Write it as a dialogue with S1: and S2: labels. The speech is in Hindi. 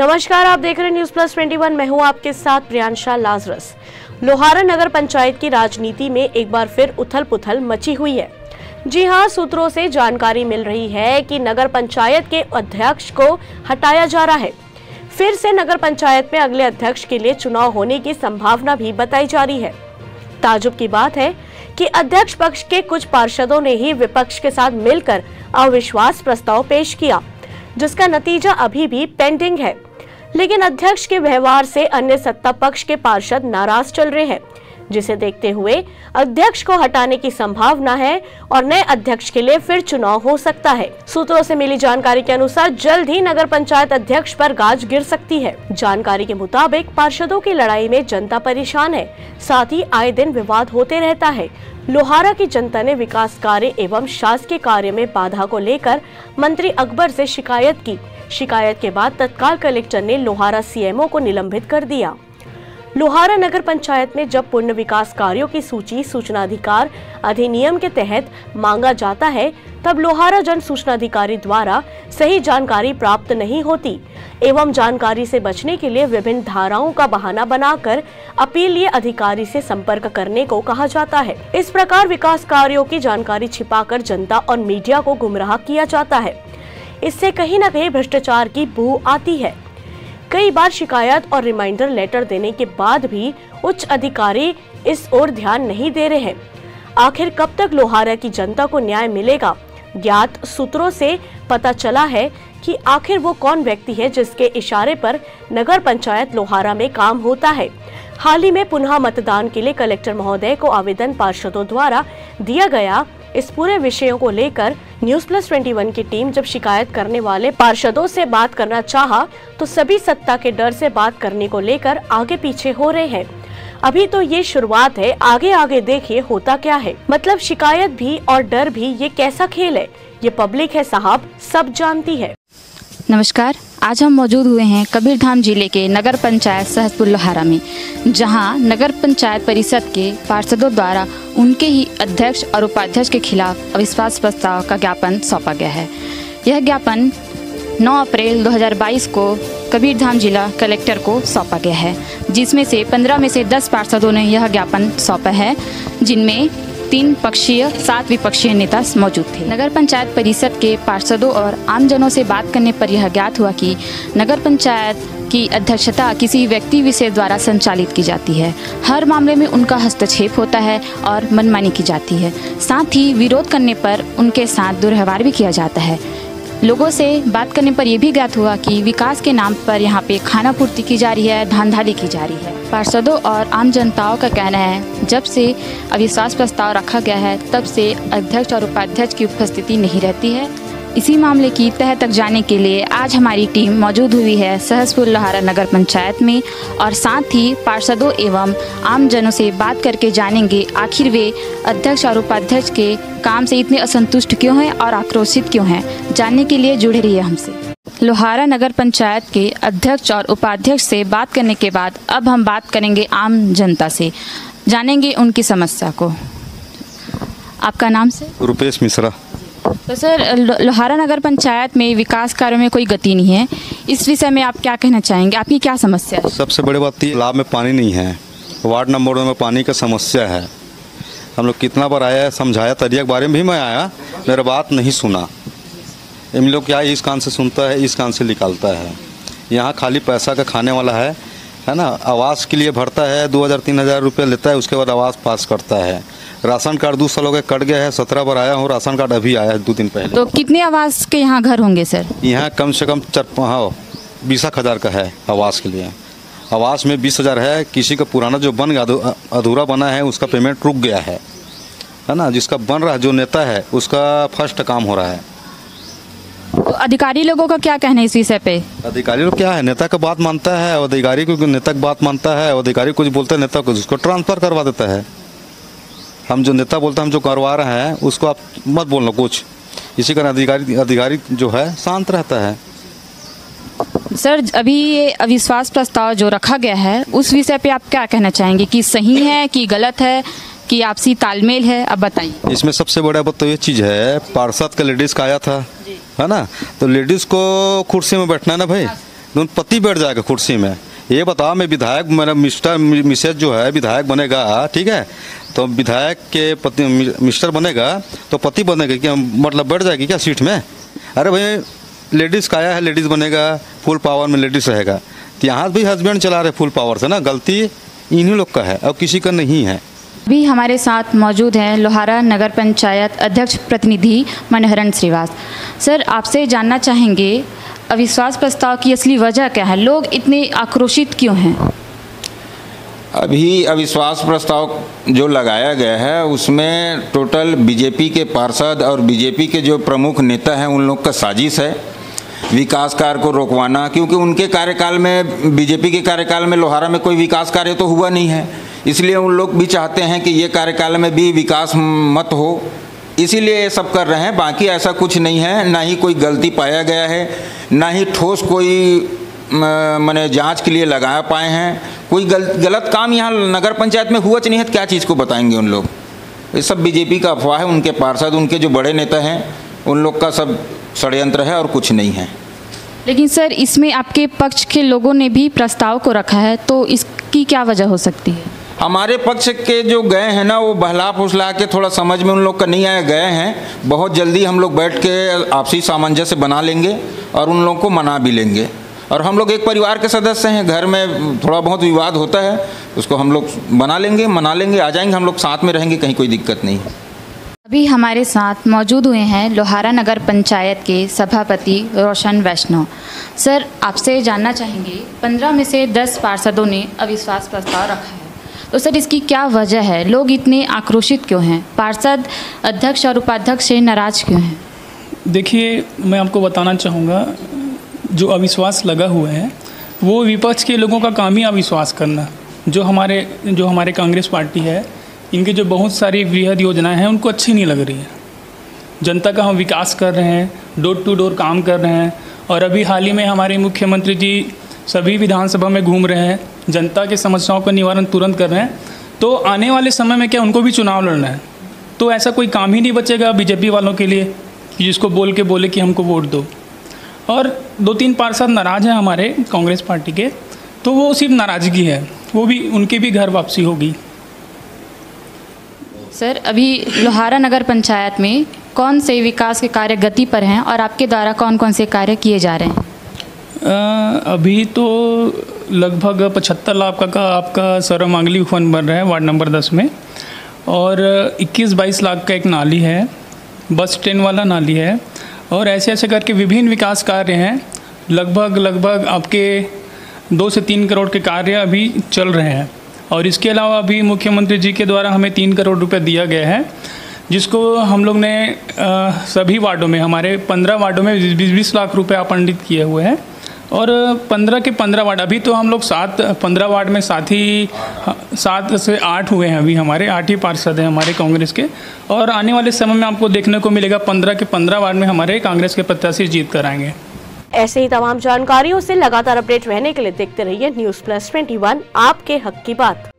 S1: नमस्कार, आप देख रहे हैं न्यूज़ प्लस 21। मैं हूं आपके साथ प्रियांशा लाजरस। लोहारा नगर पंचायत की राजनीति में एक बार फिर उथल पुथल मची हुई है। जी हां, सूत्रों से जानकारी मिल रही है कि नगर पंचायत के अध्यक्ष को हटाया जा रहा है। फिर से नगर पंचायत में अगले अध्यक्ष के लिए चुनाव होने की संभावना भी बताई जा रही है। ताजुब की बात है कि अध्यक्ष पक्ष के कुछ पार्षदों ने ही विपक्ष के साथ मिलकर अविश्वास प्रस्ताव पेश किया, जिसका नतीजा अभी भी पेंडिंग है। लेकिन अध्यक्ष के व्यवहार से अन्य सत्ता पक्ष के पार्षद नाराज चल रहे हैं, जिसे देखते हुए अध्यक्ष को हटाने की संभावना है और नए अध्यक्ष के लिए फिर चुनाव हो सकता है। सूत्रों से मिली जानकारी के अनुसार जल्द ही नगर पंचायत अध्यक्ष पर गाज गिर सकती है। जानकारी के मुताबिक पार्षदों की लड़ाई में जनता परेशान है, साथ ही आए दिन विवाद होते रहता है। लोहारा की जनता ने विकास कार्य एवं शासकीय कार्य में बाधा को लेकर मंत्री अकबर से शिकायत की। शिकायत के बाद तत्काल कलेक्टर ने लोहारा सीएमओ को निलंबित कर दिया। लोहारा नगर पंचायत में जब पूर्ण विकास कार्यों की सूची सूचनाधिकार अधिनियम के तहत मांगा जाता है, तब लोहारा जन सूचनाधिकारी द्वारा सही जानकारी प्राप्त नहीं होती एवं जानकारी से बचने के लिए विभिन्न धाराओं का बहाना बनाकर अपीलीय अधिकारी से संपर्क करने को कहा जाता है। इस प्रकार विकास कार्यों की जानकारी छिपाकर जनता और मीडिया को गुमराह किया जाता है। इससे कहीं न कहीं भ्रष्टाचार की बू आती है। कई बार शिकायत और रिमाइंडर लेटर देने के बाद भी उच्च अधिकारी इस ओर ध्यान नहीं दे रहे हैं। आखिर कब तक लोहारा की जनता को न्याय मिलेगा? ज्ञात सूत्रों से पता चला है कि आखिर वो कौन व्यक्ति है जिसके इशारे पर नगर पंचायत लोहारा में काम होता है। हाल ही में पुनः मतदान के लिए कलेक्टर महोदय को आवेदन पार्षदों द्वारा दिया गया। इस पूरे विषयों को लेकर न्यूज़ प्लस 21 की टीम जब शिकायत करने वाले पार्षदों से बात करना चाहा, तो सभी सत्ता के डर से बात करने को लेकर आगे पीछे हो रहे हैं। अभी तो ये शुरुआत है, आगे आगे देखिए होता क्या है। मतलब शिकायत भी और डर भी, ये कैसा खेल है, ये पब्लिक है साहब, सब जानती है।
S2: नमस्कार, आज हम मौजूद हुए हैं कबीरधाम जिले के नगर पंचायत सहसपुर लोहारा में, जहां नगर पंचायत परिषद के पार्षदों द्वारा उनके ही अध्यक्ष और उपाध्यक्ष के खिलाफ अविश्वास प्रस्ताव का ज्ञापन सौंपा गया है। यह ज्ञापन 9 अप्रैल 2022 को कबीरधाम जिला कलेक्टर को सौंपा गया है, जिसमें से 15 में से 10 पार्षदों ने यह ज्ञापन सौंपा है, जिनमें 3 पक्षीय 7 विपक्षीय नेता मौजूद थे। नगर पंचायत परिषद के पार्षदों और आमजनों से बात करने पर यह ज्ञात हुआ कि नगर पंचायत की अध्यक्षता किसी व्यक्ति विशेष द्वारा संचालित की जाती है। हर मामले में उनका हस्तक्षेप होता है और मनमानी की जाती है। साथ ही विरोध करने पर उनके साथ दुर्व्यवहार भी किया जाता है। लोगों से बात करने पर यह भी ज्ञात हुआ कि विकास के नाम पर यहाँ पे खाना पूर्ति की जा रही है, धांधली की जा रही है। पार्षदों और आम जनताओं का कहना है, जब से अविश्वास प्रस्ताव रखा गया है, तब से अध्यक्ष और उपाध्यक्ष की उपस्थिति नहीं रहती है। इसी मामले की तह तक जाने के लिए आज हमारी टीम मौजूद हुई है सहसपुर लोहारा नगर पंचायत में, और साथ ही पार्षदों एवं आम जनों से बात करके जानेंगे आखिर वे अध्यक्ष और उपाध्यक्ष के काम से इतने असंतुष्ट क्यों हैं और आक्रोशित क्यों हैं। जानने के लिए जुड़े रहिए हमसे। लोहारा नगर पंचायत के अध्यक्ष और उपाध्यक्ष से बात करने के बाद अब हम बात करेंगे आम जनता से, जानेंगे उनकी समस्या को। आपका नाम से?
S3: रुपेश मिश्रा।
S2: तो सर, लोहारा नगर पंचायत में विकास कार्यों में कोई गति नहीं है, इस विषय में आप क्या कहना चाहेंगे? आपकी क्या समस्या है?
S3: सबसे बड़ी बात तालाब में पानी नहीं है, वार्ड नंबर 2 में पानी का समस्या है। हम लोग कितना बार आया है, समझाया, तरिया के बारे में भी मैं आया, मेरा बात नहीं सुना। इन लोग क्या इस कान से सुनता है, इस कान से निकालता है। यहाँ खाली पैसा का खाने वाला है ना। आवास के लिए भरता है, 2000-3000 रुपये लेता है, उसके बाद आवास पास करता है। राशन कार्ड 2 साल हो गए, कट गया है। 17 बार आया हूँ, राशन कार्ड अभी आया है 2 दिन पहले।
S2: तो कितने आवास के यहाँ घर होंगे सर?
S3: यहाँ कम से कम 20,000 का है आवास के लिए। आवास में 20,000 है। किसी का पुराना जो बन गया, अधूरा बना है, उसका पेमेंट रुक गया है ना। जिसका बन रहा है, जो नेता है, उसका फर्स्ट काम हो रहा है।
S2: तो अधिकारी लोगों का क्या कहना है इस विषय पे? अधिकारी
S3: लोग क्या है, नेता का बात मानता है, अधिकारी को नेता की बात मानता है। अधिकारी कुछ बोलता है, नेता को उसको ट्रांसफर करवा देता है। हम जो नेता बोलते हैं, हम जो करवा रहे हैं, उसको आप मत बोलना कुछ। इसी कारण अधिकारी जो है शांत रहता है।
S2: सर, अभी ये अविश्वास प्रस्ताव जो रखा गया है, उस विषय पे आप क्या कहना चाहेंगे कि सही है कि गलत है कि आपसी तालमेल है? अब बताइए।
S3: इसमें सबसे बड़ा बात तो ये चीज़ है, पार्षद का लेडीज़ का आया था, है ना। तो लेडीज़ को कुर्सी में बैठना है ना भाई, तो पति बैठ जाएगा कुर्सी में। ये बताओ, मैं विधायक, मेरा मिस्टर मिसेज जो है विधायक बनेगा, ठीक है, तो विधायक के पति मिस्टर बनेगा तो पति बनेगा क्या, मतलब बैठ जाएगी क्या सीट में? अरे भाई, लेडीज़ का आया है, लेडीज़ बनेगा, फुल पावर में लेडीज़ रहेगा। तो यहाँ भी हस्बैंड चला रहे फुल पावर से ना, गलती इन्हीं लोग का है और किसी का नहीं है।
S2: अभी हमारे साथ मौजूद हैं लोहारा नगर पंचायत अध्यक्ष प्रतिनिधि मनोहरन श्रीवास। सर, आपसे जानना चाहेंगे अविश्वास प्रस्ताव की असली वजह क्या है, लोग इतने आक्रोशित क्यों हैं?
S4: अभी अविश्वास प्रस्ताव जो लगाया गया है उसमें टोटल बीजेपी के पार्षद और बीजेपी के जो प्रमुख नेता हैं उन लोग का साजिश है विकास कार्य को रोकवाना, क्योंकि उनके कार्यकाल में, बीजेपी के कार्यकाल में लोहारा में कोई विकास कार्य तो हुआ नहीं है, इसलिए उन लोग भी चाहते हैं कि ये कार्यकाल में भी विकास मत हो, इसीलिए ये सब कर रहे हैं। बाकी ऐसा कुछ नहीं है, ना ही कोई गलती पाया गया है, ना ही ठोस कोई मैंने जांच के लिए लगा पाए हैं। कोई गलत काम यहाँ नगर पंचायत में हुआ नहीं है तो क्या चीज़ को बताएंगे उन लोग? ये सब बीजेपी का अफवाह है, उनके पार्षद, उनके जो बड़े नेता हैं उन लोग का सब षड्यंत्र है और कुछ नहीं है।
S2: लेकिन सर, इसमें आपके पक्ष के लोगों ने भी प्रस्ताव को रखा है, तो इसकी क्या वजह हो सकती है?
S4: हमारे पक्ष के जो गए हैं ना, वो बहला फुसला के थोड़ा समझ में उन लोग का नहीं आया, गए हैं। बहुत जल्दी हम लोग बैठ के आपसी सामंजस्य बना लेंगे और उन लोगों को मना भी लेंगे। और हम लोग एक परिवार के सदस्य हैं, घर में थोड़ा बहुत विवाद होता है, उसको हम लोग बना लेंगे, मना लेंगे, आ जाएंगे, हम लोग साथ में रहेंगे, कहीं कोई दिक्कत नहीं है।
S2: अभी हमारे साथ मौजूद हुए हैं लोहारा नगर पंचायत के सभापति रोशन वैष्णव। सर, आपसे जानना चाहेंगे 15 में से 10 पार्षदों ने अविश्वास प्रस्ताव रखा है, तो सर इसकी क्या वजह है, लोग इतने आक्रोशित क्यों हैं, पार्षद अध्यक्ष और उपाध्यक्ष से नाराज क्यों हैं?
S5: देखिए, मैं आपको बताना चाहूँगा, जो अविश्वास लगा हुआ है वो विपक्ष के लोगों का काम ही अविश्वास करना। जो हमारे कांग्रेस पार्टी है, इनकी जो बहुत सारी वृहद योजनाएं हैं उनको अच्छी नहीं लग रही है। जनता का हम विकास कर रहे हैं, डोर टू डोर काम कर रहे हैं, और अभी हाल ही में हमारे मुख्यमंत्री जी सभी विधानसभा में घूम रहे हैं, जनता की समस्याओं का निवारण तुरंत कर रहे हैं। तो आने वाले समय में क्या उनको भी चुनाव लड़ना है, तो ऐसा कोई काम ही नहीं बचेगा बीजेपी वालों के लिए कि जिसको बोले कि हमको वोट दो। और 2-3 पार्षद नाराज़ हैं हमारे कांग्रेस पार्टी के, तो वो सिर्फ नाराज़गी है, वो भी उनकी भी घर वापसी होगी।
S2: सर, अभी लोहारा नगर पंचायत में कौन से विकास के कार्य गति पर हैं और आपके द्वारा कौन कौन से कार्य किए जा रहे हैं?
S5: अभी तो लगभग 75 लाख का आपका सरमांगली फंड बन रहा है वार्ड नंबर 10 में, और 21-22 लाख का एक नाली है, बस स्टैंड वाला नाली है, और ऐसे करके विभिन्न विकास कार्य हैं। लगभग आपके 2 से 3 करोड़ के कार्य अभी चल रहे हैं। और इसके अलावा अभी मुख्यमंत्री जी के द्वारा हमें 3 करोड़ रुपए दिया गया है, जिसको हम लोग ने सभी वार्डों में, हमारे 15 वार्डों में 20-20 लाख रुपए आवंटित किए हुए हैं। और 15 के 15 वार्ड, अभी तो हम लोग 15 वार्ड में 7 से 8 हुए हैं, अभी हमारे 8 ही पार्षद हैं हमारे कांग्रेस के। और आने वाले समय में आपको देखने को मिलेगा 15 के 15 वार्ड में हमारे कांग्रेस के प्रत्याशी जीत कर आएंगे।
S1: ऐसे ही तमाम जानकारियों से लगातार अपडेट रहने के लिए देखते रहिए News Plus 21, आपके हक की बात।